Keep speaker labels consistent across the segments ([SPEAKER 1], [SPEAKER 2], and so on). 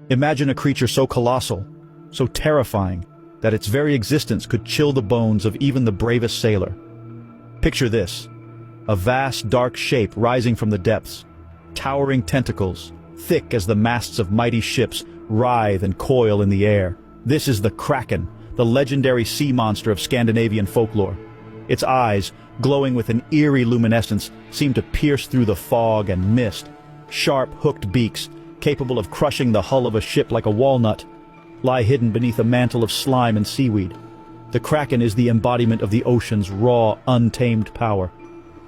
[SPEAKER 1] Imagine a creature so colossal, so terrifying, that its very existence could chill the bones of even the bravest sailor. Picture this: a vast, dark shape rising from the depths, towering tentacles, thick as the masts of mighty ships, writhe and coil in the air. This is the Kraken, the legendary sea monster of Scandinavian folklore. Its eyes, glowing with an eerie luminescence, seem to pierce through the fog and mist. Sharp, hooked beaks, capable of crushing the hull of a ship like a walnut, lie hidden beneath a mantle of slime and seaweed. The Kraken is the embodiment of the ocean's raw, untamed power.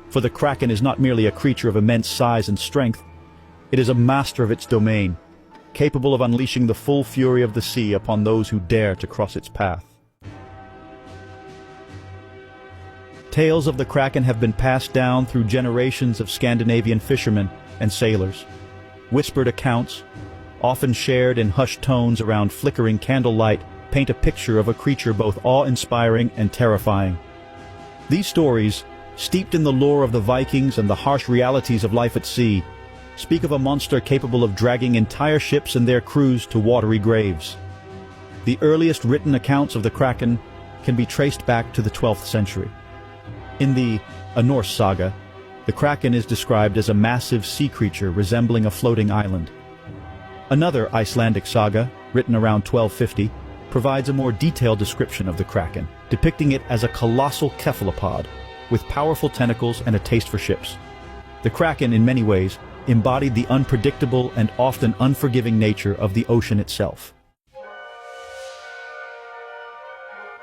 [SPEAKER 1] For the Kraken is not merely a creature of immense size and strength, it is a master of its domain, capable of unleashing the full fury of the sea upon those who dare to cross its path. Tales of the Kraken have been passed down through generations of Scandinavian fishermen and sailors. Whispered accounts, often shared in hushed tones around flickering candlelight, paint a picture of a creature both awe-inspiring and terrifying. These stories, steeped in the lore of the Vikings and the harsh realities of life at sea, speak of a monster capable of dragging entire ships and their crews to watery graves. The earliest written accounts of the Kraken can be traced back to the 12th century. In the Norse saga, the Kraken is described as a massive sea creature resembling a floating island. Another Icelandic saga, written around 1250, provides a more detailed description of the Kraken, depicting it as a colossal cephalopod, with powerful tentacles and a taste for ships. The Kraken, in many ways, embodied the unpredictable and often unforgiving nature of the ocean itself.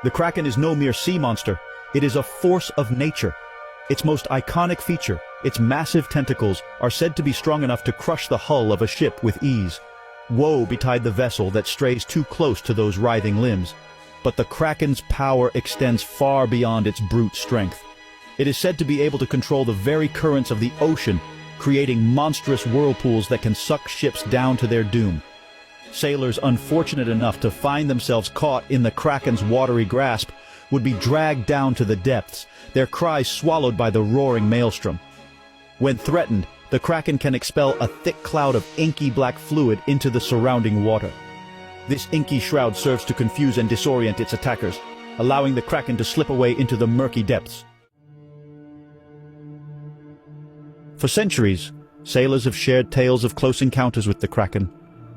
[SPEAKER 1] The Kraken is no mere sea monster, it is a force of nature. Its most iconic feature, its massive tentacles, are said to be strong enough to crush the hull of a ship with ease. Woe betide the vessel that strays too close to those writhing limbs. But the Kraken's power extends far beyond its brute strength. It is said to be able to control the very currents of the ocean, creating monstrous whirlpools that can suck ships down to their doom. Sailors unfortunate enough to find themselves caught in the Kraken's watery grasp would be dragged down to the depths, their cries swallowed by the roaring maelstrom. When threatened, the Kraken can expel a thick cloud of inky black fluid into the surrounding water. This inky shroud serves to confuse and disorient its attackers, allowing the Kraken to slip away into the murky depths. For centuries, sailors have shared tales of close encounters with the Kraken,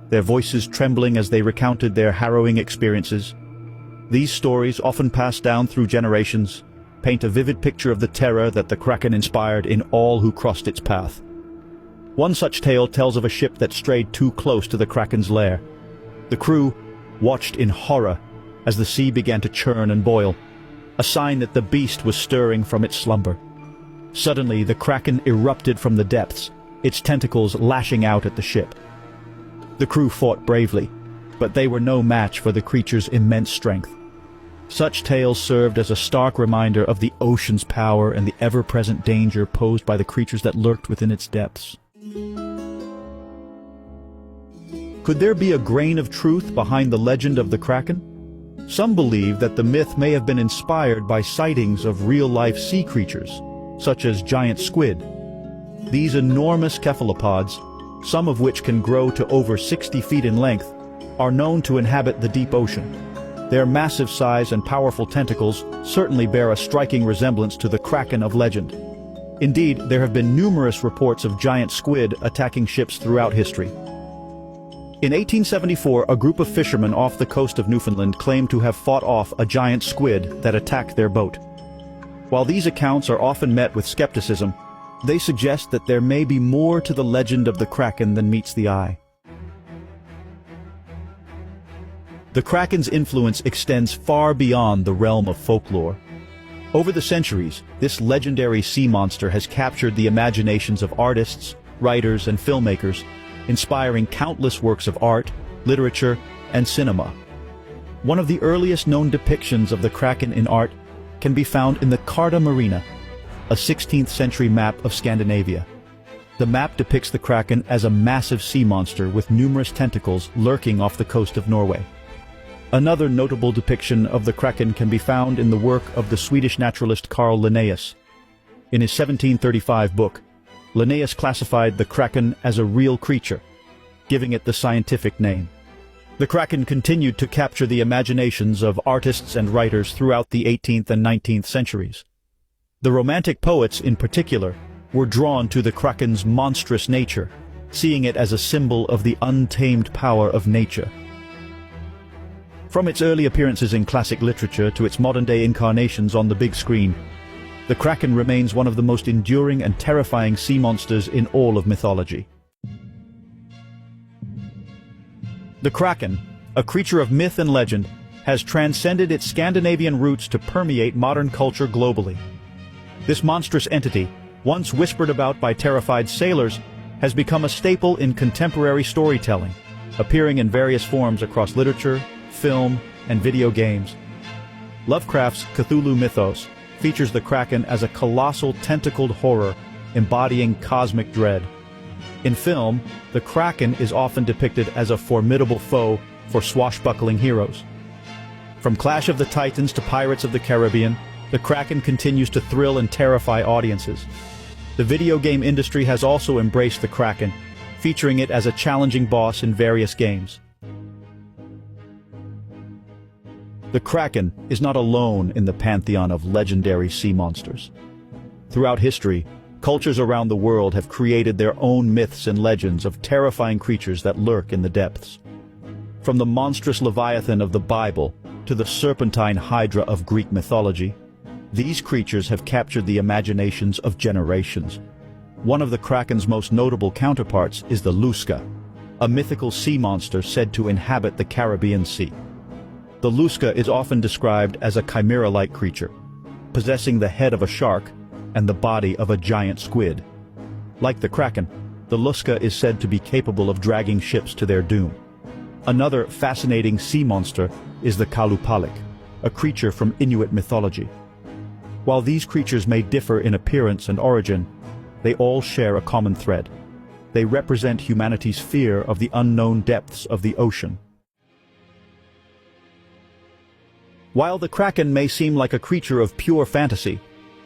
[SPEAKER 1] their voices trembling as they recounted their harrowing experiences. These stories, often passed down through generations, paint a vivid picture of the terror that the Kraken inspired in all who crossed its path. One such tale tells of a ship that strayed too close to the Kraken's lair. The crew watched in horror as the sea began to churn and boil, a sign that the beast was stirring from its slumber. Suddenly, the Kraken erupted from the depths, its tentacles lashing out at the ship. The crew fought bravely, but they were no match for the creature's immense strength. Such tales served as a stark reminder of the ocean's power and the ever-present danger posed by the creatures that lurked within its depths. Could there be a grain of truth behind the legend of the Kraken? Some believe that the myth may have been inspired by sightings of real-life sea creatures, such as giant squid. These enormous cephalopods, some of which can grow to over 60 feet in length, are known to inhabit the deep ocean. Their massive size and powerful tentacles certainly bear a striking resemblance to the Kraken of legend. Indeed, there have been numerous reports of giant squid attacking ships throughout history. In 1874, a group of fishermen off the coast of Newfoundland claimed to have fought off a giant squid that attacked their boat. While these accounts are often met with skepticism, they suggest that there may be more to the legend of the Kraken than meets the eye. The Kraken's influence extends far beyond the realm of folklore. Over the centuries, this legendary sea monster has captured the imaginations of artists, writers, and filmmakers, inspiring countless works of art, literature, and cinema. One of the earliest known depictions of the Kraken in art can be found in the Carta Marina, a 16th-century map of Scandinavia. The map depicts the Kraken as a massive sea monster with numerous tentacles lurking off the coast of Norway. Another notable depiction of the Kraken can be found in the work of the Swedish naturalist Carl Linnaeus. In his 1735 book, Linnaeus classified the Kraken as a real creature, giving it the scientific name. The Kraken continued to capture the imaginations of artists and writers throughout the 18th and 19th centuries. The Romantic poets, in particular, were drawn to the Kraken's monstrous nature, seeing it as a symbol of the untamed power of nature. From its early appearances in classic literature to its modern-day incarnations on the big screen, the Kraken remains one of the most enduring and terrifying sea monsters in all of mythology. The Kraken, a creature of myth and legend, has transcended its Scandinavian roots to permeate modern culture globally. This monstrous entity, once whispered about by terrified sailors, has become a staple in contemporary storytelling, appearing in various forms across literature, film, and video games. Lovecraft's Cthulhu mythos features the Kraken as a colossal tentacled horror embodying cosmic dread. In film, the Kraken is often depicted as a formidable foe for swashbuckling heroes. From Clash of the Titans to Pirates of the Caribbean, the Kraken continues to thrill and terrify audiences. The video game industry has also embraced the Kraken, featuring it as a challenging boss in various games. The Kraken is not alone in the pantheon of legendary sea monsters. Throughout history, cultures around the world have created their own myths and legends of terrifying creatures that lurk in the depths. From the monstrous Leviathan of the Bible to the serpentine Hydra of Greek mythology, these creatures have captured the imaginations of generations. One of the Kraken's most notable counterparts is the Luska, a mythical sea monster said to inhabit the Caribbean Sea. The Luska is often described as a chimera-like creature, possessing the head of a shark and the body of a giant squid. Like the Kraken, the Luska is said to be capable of dragging ships to their doom. Another fascinating sea monster is the Kalupalik, a creature from Inuit mythology. While these creatures may differ in appearance and origin, they all share a common thread. They represent humanity's fear of the unknown depths of the ocean. While the Kraken may seem like a creature of pure fantasy,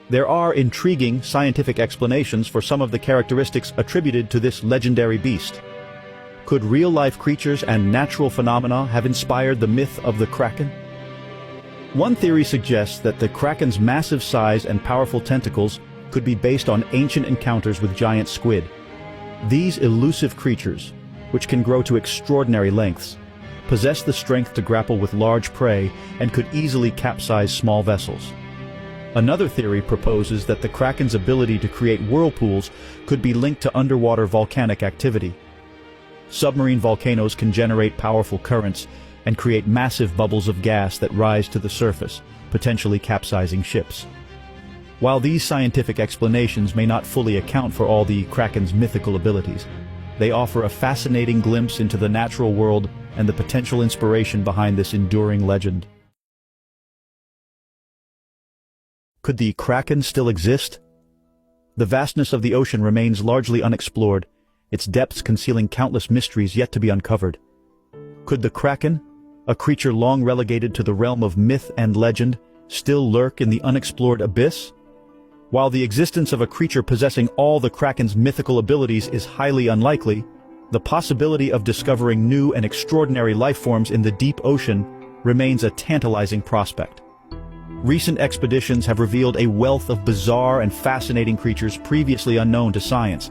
[SPEAKER 1] there are intriguing scientific explanations for some of the characteristics attributed to this legendary beast. Could real-life creatures and natural phenomena have inspired the myth of the Kraken? One theory suggests that the Kraken's massive size and powerful tentacles could be based on ancient encounters with giant squid. These elusive creatures, which can grow to extraordinary lengths, possess the strength to grapple with large prey and could easily capsize small vessels. Another theory proposes that the Kraken's ability to create whirlpools could be linked to underwater volcanic activity. Submarine volcanoes can generate powerful currents and create massive bubbles of gas that rise to the surface, potentially capsizing ships. While these scientific explanations may not fully account for all the Kraken's mythical abilities, they offer a fascinating glimpse into the natural world and the potential inspiration behind this enduring legend. Could the Kraken still exist? The vastness of the ocean remains largely unexplored, its depths concealing countless mysteries yet to be uncovered. Could the Kraken, a creature long relegated to the realm of myth and legend, still lurk in the unexplored abyss? While the existence of a creature possessing all the Kraken's mythical abilities is highly unlikely, the possibility of discovering new and extraordinary life forms in the deep ocean remains a tantalizing prospect. Recent expeditions have revealed a wealth of bizarre and fascinating creatures previously unknown to science,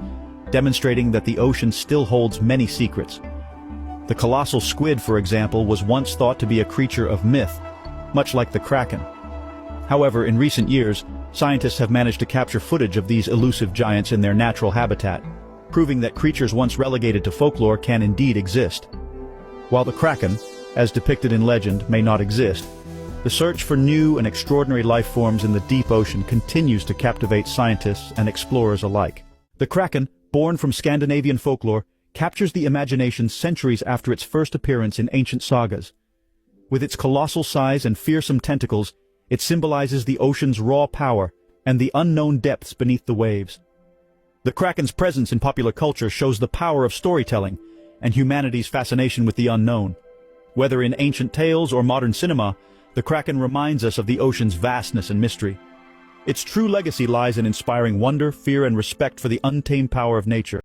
[SPEAKER 1] demonstrating that the ocean still holds many secrets. The colossal squid, for example, was once thought to be a creature of myth, much like the Kraken. However, in recent years, scientists have managed to capture footage of these elusive giants in their natural habitat, proving that creatures once relegated to folklore can indeed exist. While the Kraken, as depicted in legend, may not exist, the search for new and extraordinary life forms in the deep ocean continues to captivate scientists and explorers alike. The Kraken, born from Scandinavian folklore, captures the imagination centuries after its first appearance in ancient sagas. With its colossal size and fearsome tentacles, it symbolizes the ocean's raw power and the unknown depths beneath the waves. The Kraken's presence in popular culture shows the power of storytelling and humanity's fascination with the unknown. Whether in ancient tales or modern cinema, the Kraken reminds us of the ocean's vastness and mystery. Its true legacy lies in inspiring wonder, fear, and respect for the untamed power of nature.